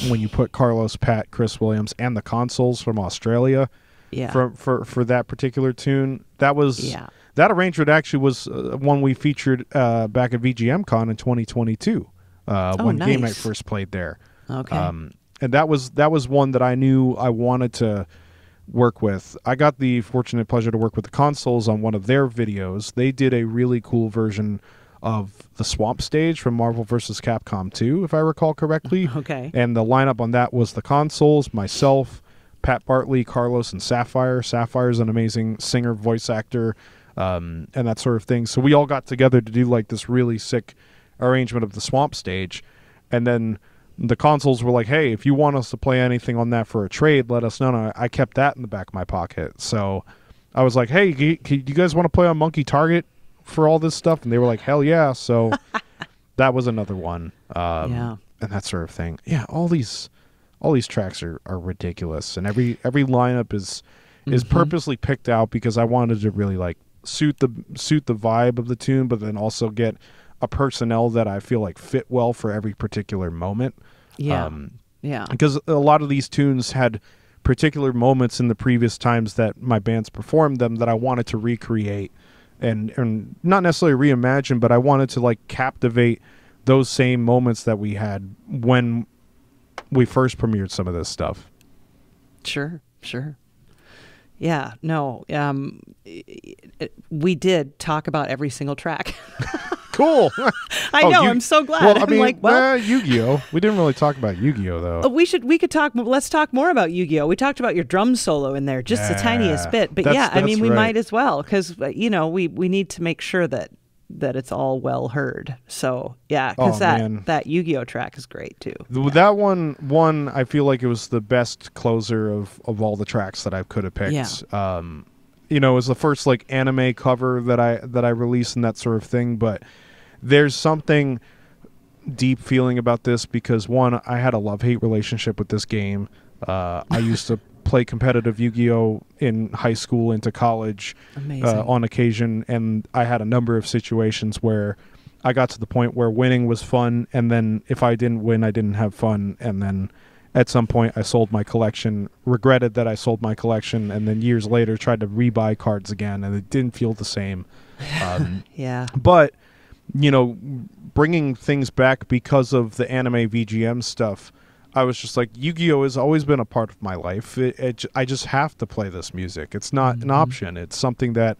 when you put Carlos, Pat, Chris Williams, and the Consoles from Australia for that particular tune. That was that arrangement actually was one we featured back at VGM-Con in 2022 when Game Night first played there. Okay. And that was one that I knew I wanted to work with. I got the fortunate pleasure to work with the Consoles on one of their videos. They did a really cool version of the Swamp stage from Marvel vs. Capcom 2, if I recall correctly. Okay. And the lineup on that was the Consoles, myself, Pat Bartley, Carlos, and Sapphire. Sapphire's an amazing singer, voice actor, and that sort of thing. So we all got together to do like this really sick arrangement of the Swamp stage. And then the Consoles were like, hey, if you want us to play anything on that for a trade, let us know. And I kept that in the back of my pocket. So I was like, hey, do you guys want to play on Monkey Target for all this stuff? And they were like, hell yeah. So that was another one. And that sort of thing. Yeah, all these tracks are ridiculous. And every lineup is purposely picked out because I wanted to really like suit the vibe of the tune, but then also get a personnel that I feel like fit well for every particular moment. Yeah. Because a lot of these tunes had particular moments in the previous times that my bands performed them that I wanted to recreate and not necessarily reimagine, but I wanted to like captivate those same moments that we had when we first premiered some of this stuff. Sure. Yeah, no, we did talk about every single track. Cool. I know. I'm so glad. Well, I mean, Yu-Gi-Oh. We didn't really talk about Yu-Gi-Oh though. We could talk. Let's talk more about Yu-Gi-Oh. We talked about your drum solo in there, just the tiniest bit. But I mean, we might as well because we need to make sure that it's all well heard. So because that Yu-Gi-Oh track is great too. That one, I feel like it was the best closer of all the tracks that I could have picked. Yeah. It was the first like anime cover that I released and that sort of thing, but there's something deep feeling about this because one, I had a love-hate relationship with this game. I used to play competitive Yu-Gi-Oh in high school into college on occasion, and I had a number of situations where I got to the point where winning was fun, and then if I didn't win, I didn't have fun, and then at some point I sold my collection, regretted that I sold my collection, and then years later tried to rebuy cards again, and it didn't feel the same. But bringing things back because of the anime VGM stuff, I was just like, Yu-Gi-Oh has always been a part of my life. I just have to play this music. It's not an option. It's something that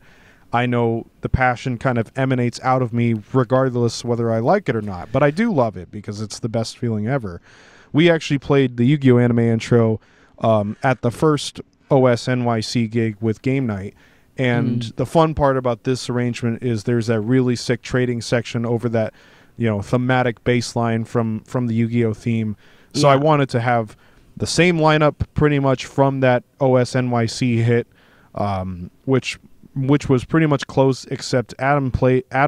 I know the passion kind of emanates out of me regardless whether I like it or not. But I do love it because it's the best feeling ever. We actually played the Yu-Gi-Oh anime intro at the first OS NYC gig with Game Night. And the fun part about this arrangement is there's that really sick trading section over that, thematic bass line from the Yu-Gi-Oh theme. So I wanted to have the same lineup pretty much from that OS NYC hit, which was pretty much close, except Adam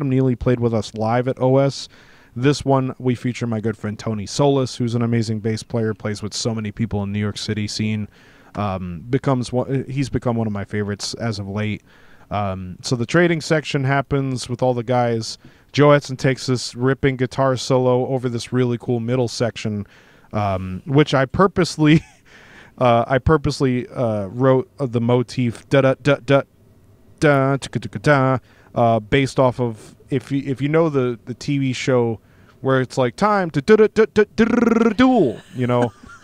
Neely played with us live at OS. This one, we feature my good friend Tony Solis, who's an amazing bass player, plays with so many people in New York City scene. He's become one of my favorites as of late. So the trading section happens with all the guys. Joe Edson takes this ripping guitar solo over this really cool middle section, which I purposely wrote the motif da da da da da da da based off of if you know the TV show where it's like time to duel,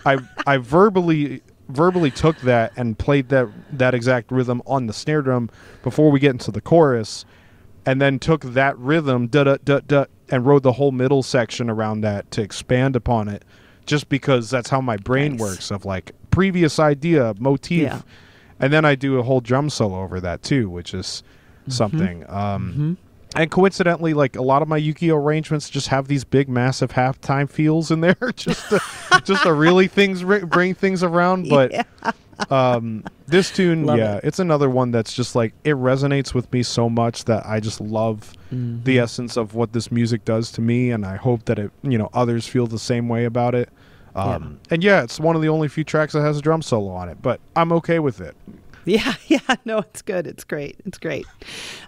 I verbally verbally took that and played that exact rhythm on the snare drum before we get into the chorus, and then took that rhythm and wrote the whole middle section around that to expand upon it, just because that's how my brain works, of like previous idea, motif, and then I do a whole drum solo over that too, which is something. And coincidentally, like a lot of my Yu-Gi-Oh arrangements just have these big, massive halftime feels in there, just to really bring things around. But this tune, it's another one that's just like, it resonates with me so much that I just love the essence of what this music does to me, and I hope that it, others feel the same way about it. And it's one of the only few tracks that has a drum solo on it, but I'm okay with it. Yeah, no, it's good. It's great. It's great.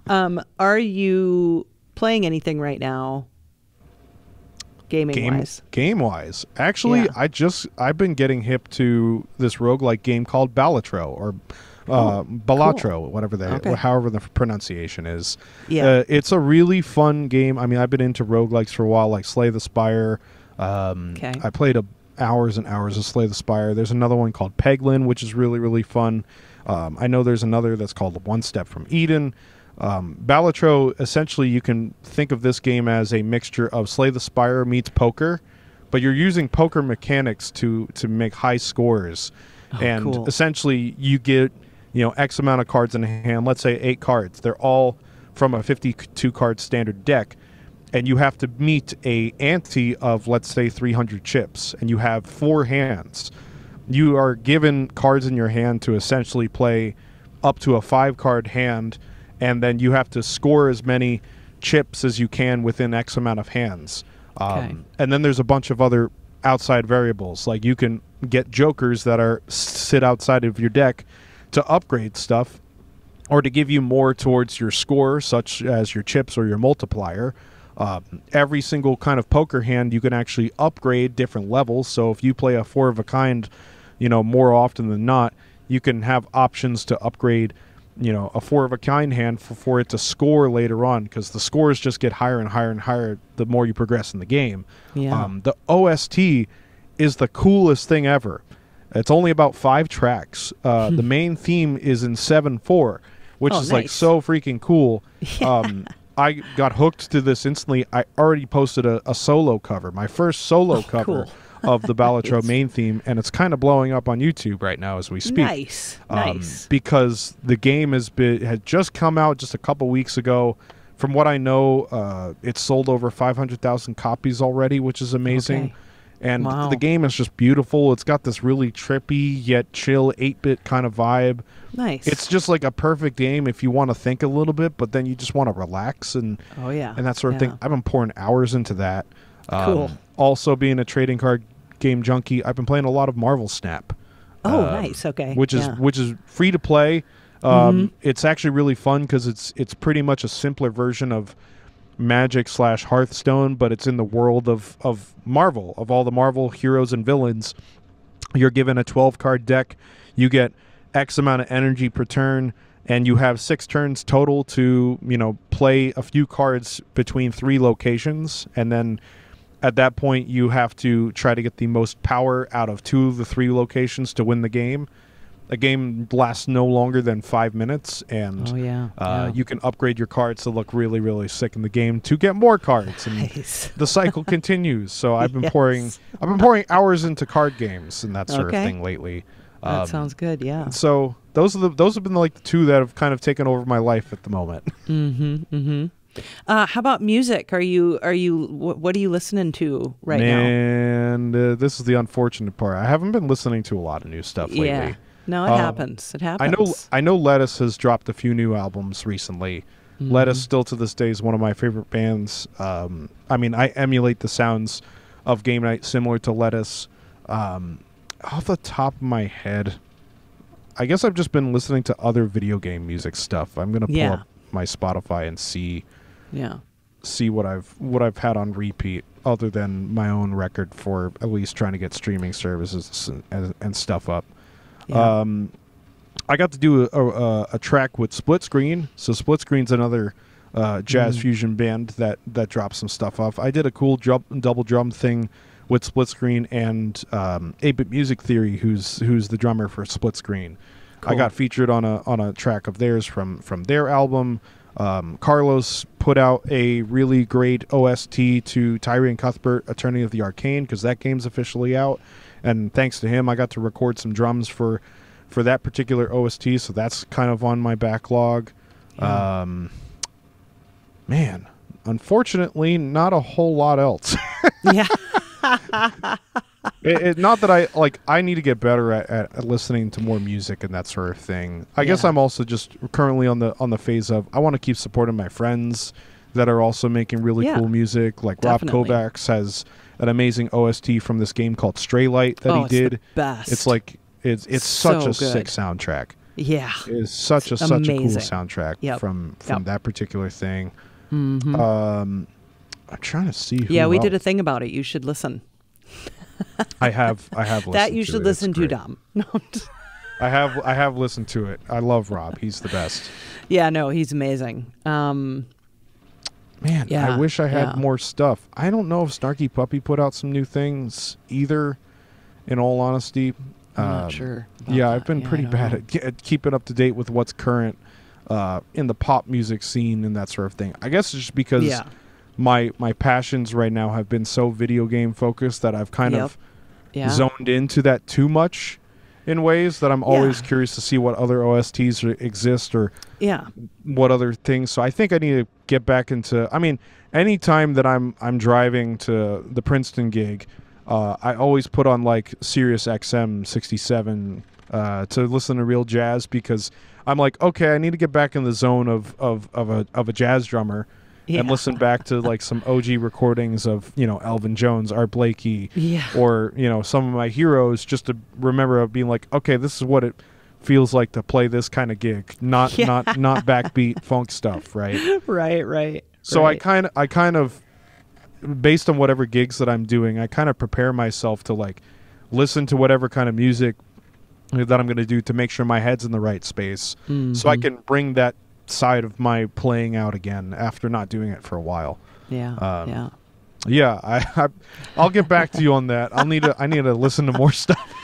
Are you playing anything right now, gaming-wise? Game-wise. Actually, I've been getting hip to this roguelike game called Balatro, or Balatro, cool. However the pronunciation is. Yeah. It's a really fun game. I mean, I've been into roguelikes for a while, like Slay the Spire. I played hours and hours of Slay the Spire. There's another one called Peglin, which is really, really fun. I know there's another that's called One Step from Eden. Balatro, essentially, you can think of this game as a mixture of Slay the Spire meets poker, but you're using poker mechanics to make high scores. Cool. Essentially, you get X amount of cards in a hand, let's say 8 cards. They're all from a 52-card standard deck, and you have to meet a ante of, let's say, 300 chips, and you have 4 hands. You are given cards in your hand to essentially play up to a 5-card hand, and then you have to score as many chips as you can within X amount of hands. And then there's a bunch of other outside variables, like you can get jokers that sit outside of your deck to upgrade stuff, or to give you more towards your score, such as your chips or your multiplier. Every single kind of poker hand, you can actually upgrade different levels. So if you play a 4 of a kind, more often than not, you can have options to upgrade, a 4 of a kind hand for it to score later on, because the scores just get higher and higher and higher the more you progress in the game. The OST is the coolest thing ever. It's only about 5 tracks. The main theme is in 7/4, which is like so freaking cool. I got hooked to this instantly. I already posted a solo cover, my first solo cover. Cool. Of the Balatro main theme, and it's kind of blowing up on YouTube right now as we speak. Nice. Because the game had just come out just a couple weeks ago. From what I know, it's sold over 500,000 copies already, which is amazing. And the game is just beautiful. It's got this really trippy yet chill 8-bit kind of vibe. Nice. It's just like a perfect game if you want to think a little bit, but then you just want to relax and that sort of thing. I've been pouring hours into that. Cool. Also, being a trading card game junkie, I've been playing a lot of Marvel Snap. Nice. Okay. Which is free to play. It's actually really fun because it's pretty much a simpler version of Magic / Hearthstone, but it's in the world of Marvel, of all the Marvel heroes and villains. You're given a 12-card deck. You get X amount of energy per turn, and you have 6 turns total to play a few cards between 3 locations, and then at that point, you have to try to get the most power out of 2 of the 3 locations to win the game. The game lasts no longer than 5 minutes, and you can upgrade your cards to look really, really sick in the game to get more cards, and the cycle continues. So I've been pouring hours into card games and that sort of thing lately. That sounds good. Yeah. So those have been like the 2 that have kind of taken over my life at the moment. How about music? What are you listening to right now? And this is the unfortunate part. I haven't been listening to a lot of new stuff lately. Yeah. No, it happens. It happens. I know Lettuce has dropped a few new albums recently. Lettuce still to this day is one of my favorite bands. I mean, I emulate the sounds of Game Night similar to Lettuce. Off the top of my head, I guess I've just been listening to other video game music stuff. I'm gonna pull up my Spotify and see what I've had on repeat, other than my own record for at least trying to get streaming services and stuff up. I got to do a track with Split Screen. So Split Screen's another jazz fusion band that dropped some stuff off. I did a cool double drum thing with Split Screen and 8-Bit Music Theory, who's the drummer for Split Screen. Cool. I got featured on a track of theirs from their album. Carlos put out a really great OST to Tyree and Cuthbert, Attorney of the Arcane, because that game's officially out. And thanks to him, I got to record some drums for that particular OST, so that's kind of on my backlog. Yeah. Man, unfortunately, not a whole lot else. Yeah. Not that I need to get better at listening to more music and that sort of thing. I guess I'm also just currently on the phase of I want to keep supporting my friends that are also making really cool music. Like definitely. Rob Kovacs has an amazing OST from this game called Stray Light that he did. The best. It's like it's such a sick soundtrack. Yeah, it's such a cool soundtrack from that particular thing. Mm-hmm. I'm trying to see who we else. did a thing about it. You should listen. I have listened that you should to listen to, Dom. No. I have listened to it. I love Rob. He's the best. Yeah, no, he's amazing. Man, I wish I had more stuff. I don't know if Snarky Puppy put out some new things either, in all honesty. I'm not sure. I've been pretty bad at keeping up to date with what's current in the pop music scene and that sort of thing. I guess it's just because my passions right now have been so video game focused that I've kind of zoned into that too much in ways that I'm always curious to see what other OSTs exist or what other things. So I think I need to get back into, I mean, anytime that I'm driving to the Princeton gig, I always put on like Sirius XM 67 to listen to real jazz, because I'm like, okay, I need to get back in the zone of a jazz drummer and listen back to like some OG recordings of, Elvin Jones, Art Blakey, or, some of my heroes, just to remember being like, okay, this is what it feels like to play this kind of gig, not backbeat funk stuff, right? Right. So I kind of based on whatever gigs that I'm doing, I kind of prepare myself to like listen to whatever kind of music that I'm going to do to make sure my head's in the right space, so I can bring that side of my playing out again after not doing it for a while. I'll get back to you on that. I need to listen to more stuff.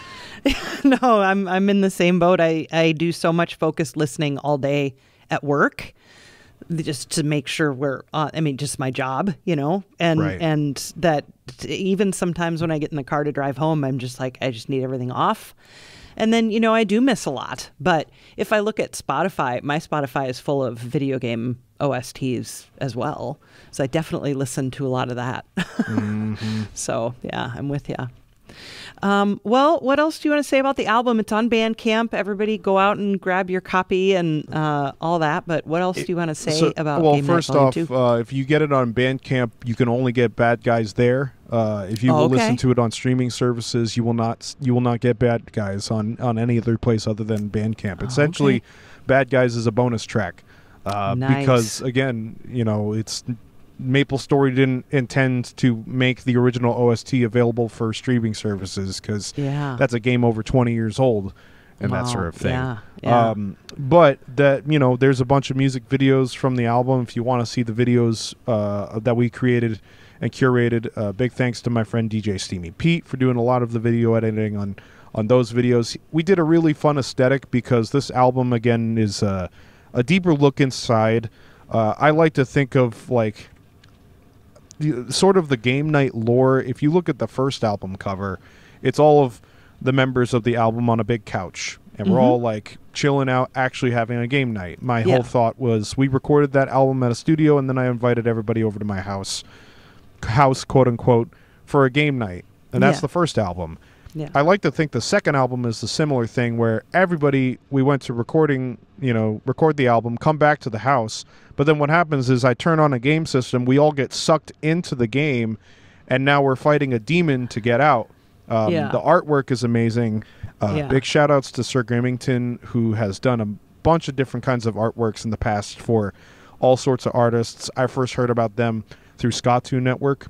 No, I'm in the same boat. I do so much focused listening all day at work, just to make sure we're just my job, and that even sometimes when I get in the car to drive home, I'm just like, I just need everything off. And then, I do miss a lot. But if I look at Spotify, my Spotify is full of video game OSTs as well. So I definitely listen to a lot of that. So, yeah, I'm with you. Well, what else do you want to say about the album? It's on Bandcamp. Everybody go out and grab your copy and all that. But what else do you want to say about Game Night Volume 2? If you get it on Bandcamp, you can only get Bad Guys there. If you will listen to it on streaming services, you will not get Bad Guys on any other place other than Bandcamp. Essentially, Bad Guys is a bonus track because, again, it's Maple Story didn't intend to make the original OST available for streaming services, because that's a game over 20 years old and that sort of thing. But that, there's a bunch of music videos from the album. If you want to see the videos that we created and curated, big thanks to my friend DJ Steamy Pete for doing a lot of the video editing on those videos. We did a really fun aesthetic because this album, again, is a deeper look inside. I like to think of like sort of the Game Night lore. If you look at the first album cover, it's all of the members of the album on a big couch, and we're all like chilling out, actually having a game night. My whole thought was we recorded that album at a studio, and then I invited everybody over to my house quote unquote, for a game night, and that's the first album. I like to think the second album is a similar thing, where we went to record the album, come back to the house, but then what happens is I turn on a game system, we all get sucked into the game, and now we're fighting a demon to get out. The artwork is amazing. Big shout outs to Sir Grimmington, who has done a bunch of different kinds of artworks in the past for all sorts of artists. I first heard about them through Scottoon Network,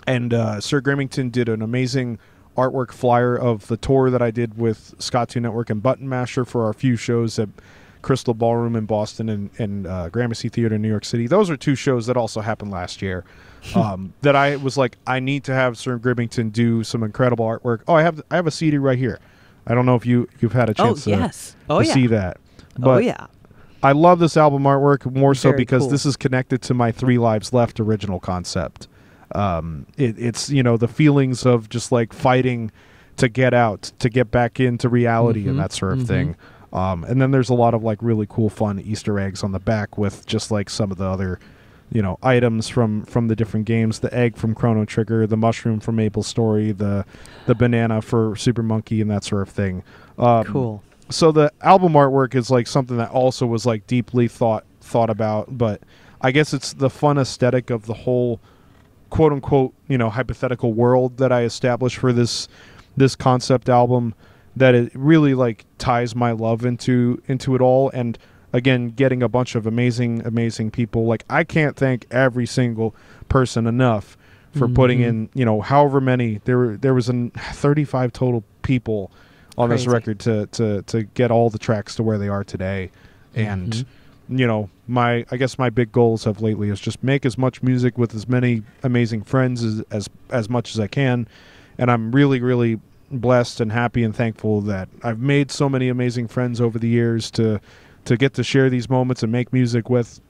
and Sir Grimmington did an amazing artwork flyer of the tour that I did with Scottoon Network and Button Masher for our few shows at Crystal Ballroom in Boston and Gramercy Theater in New York City. Those are two shows that also happened last year. That I was like, I need to have Sir Gribbington do some incredible artwork. Oh, I have a CD right here. I don't know if you've had a chance to see that. But I love this album artwork more so because this is connected to my 3 Lives Left original concept. It's the feelings of just like fighting to get out, to get back into reality and that sort of thing. And then there's a lot of like really cool, fun Easter eggs on the back with just like some of the other, items from the different games. The egg from Chrono Trigger, the mushroom from Maple Story, the banana for Super Monkey, and that sort of thing. Cool. So the album artwork is like something that also was like deeply thought about, but I guess it's the fun aesthetic of the whole quote unquote hypothetical world that I established for this concept album, that it really like ties my love into it all. And again, getting a bunch of amazing people. Like, I can't thank every single person enough for putting in, however many. There was 35 total people on this record to get all the tracks to where they are today. And I guess my big goals of lately is just make as much music with as many amazing friends as much as I can. And I'm really blessed and happy and thankful that I've made so many amazing friends over the years to get to share these moments and make music with.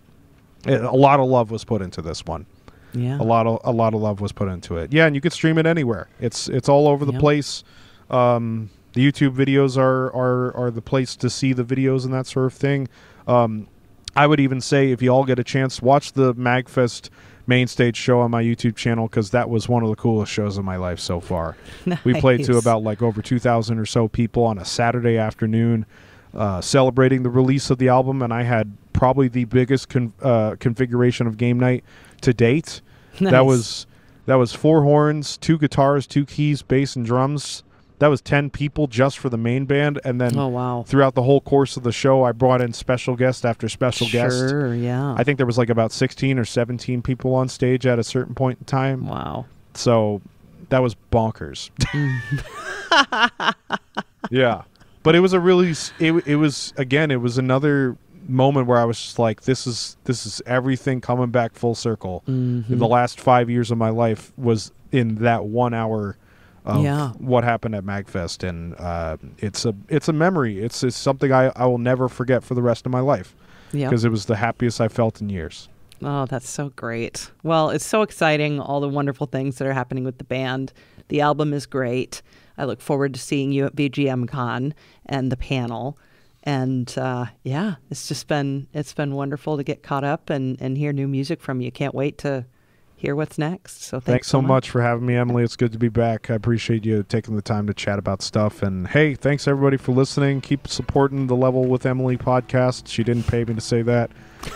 A lot of love was put into this one. Yeah. A lot of love was put into it. Yeah, and you could stream it anywhere. It's all over the place. The YouTube videos are the place to see the videos and that sort of thing. I would even say, if you all get a chance, watch the MagFest main stage show on my YouTube channel, because that was one of the coolest shows of my life so far. Nice. We played to about like over 2,000 or so people on a Saturday afternoon, celebrating the release of the album, and I had probably the biggest configuration of game night to date. Nice. That was 4 horns, 2 guitars, 2 keys, bass, and drums. That was 10 people just for the main band, and then throughout the whole course of the show, I brought in special guest after special guest. Sure, yeah. I think there was like about 16 or 17 people on stage at a certain point in time. Wow. So that was bonkers. Yeah. But it was it was another moment where I was just like, this is everything coming back full circle. The last 5 years of my life was in that 1 hour of what happened at MagFest, and it's a memory. It's something I will never forget for the rest of my life, because it was the happiest I felt in years. Oh, that's so great. Well, it's so exciting, all the wonderful things that are happening with the band. The album is great. I look forward to seeing you at VGM Con and the panel. And it's been wonderful to get caught up and hear new music from you. Can't wait to hear what's next. So thanks so much for having me, Emily. It's good to be back. I appreciate you taking the time to chat about stuff. And hey, thanks everybody for listening. Keep supporting the Level with Emily podcast. She didn't pay me to say that.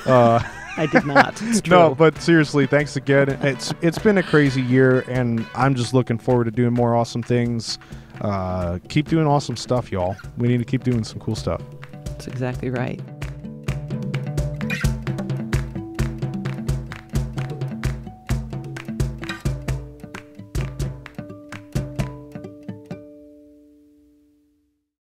I did not. It's true. No, but seriously, thanks again. It's been a crazy year, and I'm just looking forward to doing more awesome things. Keep doing awesome stuff, y'all. We need to keep doing some cool stuff. That's exactly right.